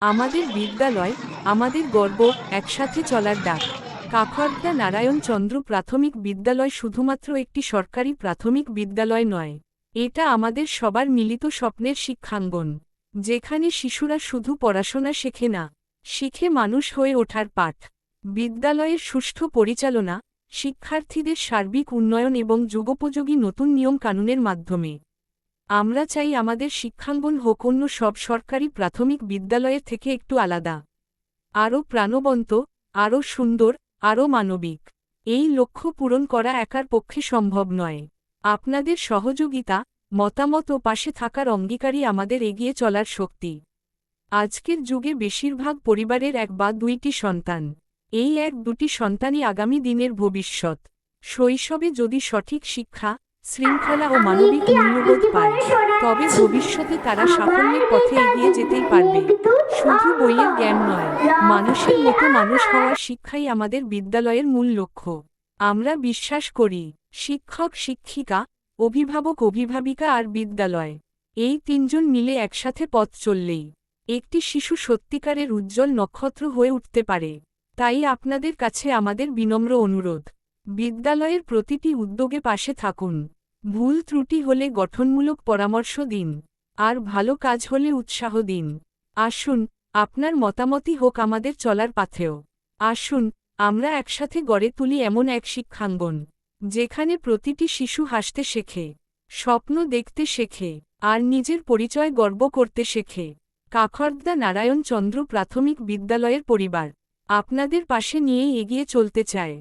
আমাদের বিদ্যালয়, আমাদের গর্ব, একসাথে চলার ডাক। কাকরদা নারায়ণ চন্দ্র প্রাথমিক বিদ্যালয় শুধুমাত্র একটি সরকারি প্রাথমিক বিদ্যালয় নয়, এটা আমাদের সবার মিলিত স্বপ্নের শিক্ষাঙ্গন, যেখানে শিশুরা শুধু পড়াশোনা শেখে না, শিখে মানুষ হয়ে ওঠার পাঠ। বিদ্যালয়ের সুষ্ঠু পরিচালনা, শিক্ষার্থীদের সার্বিক উন্নয়ন এবং যুগোপযোগী নতুন নিয়ম কানুনের মাধ্যমে আমরা চাই আমাদের শিক্ষাঙ্গন হোক অন্য সব সরকারি প্রাথমিক বিদ্যালয়ের থেকে একটু আলাদা, আরও প্রাণবন্ত, আরও সুন্দর, আরও মানবিক। এই লক্ষ্য পূরণ করা একার পক্ষে সম্ভব নয়। আপনাদের সহযোগিতা, মতামত ও পাশে থাকার অঙ্গীকারই আমাদের এগিয়ে চলার শক্তি। আজকের যুগে বেশিরভাগ পরিবারের এক বা দুইটি সন্তান। এই এক দুটি সন্তানই আগামী দিনের ভবিষ্যৎ। শৈশবে যদি সঠিক শিক্ষা, শৃঙ্খলা ও মানবিক মূল্যবোধ পায়, তবে ভবিষ্যতে তারা সাফল্যের পথে এগিয়ে যেতেই পারবে। শুধু বইয়ের জ্ঞান নয়, মানুষের মতো মানুষ হওয়ার শিক্ষাই আমাদের বিদ্যালয়ের মূল লক্ষ্য। আমরা বিশ্বাস করি, শিক্ষক শিক্ষিকা, অভিভাবক অভিভাবিকা আর বিদ্যালয়, এই তিনজন মিলে একসাথে পথ চললেই একটি শিশু সত্যিকারের উজ্জ্বল নক্ষত্র হয়ে উঠতে পারে। তাই আপনাদের কাছে আমাদের বিনম্র অনুরোধ, বিদ্যালয়ের প্রতিটি উদ্যোগে পাশে থাকুন। ভুল ত্রুটি হলে গঠনমূলক পরামর্শ দিন, আর ভালো কাজ হলে উৎসাহ দিন। আসুন, আপনার মতামতই হোক আমাদের চলার পাথেয়। আসুন, আমরা একসাথে গড়ে তুলি এমন এক শিক্ষাঙ্গন, যেখানে প্রতিটি শিশু হাসতে শেখে, স্বপ্ন দেখতে শেখে, আর নিজের পরিচয় গর্ব করতে শেখে। কাকরদা নারায়ণ চন্দ্র প্রাথমিক বিদ্যালয়ের পরিবার আপনাদের পাশে নিয়েই এগিয়ে চলতে চায়।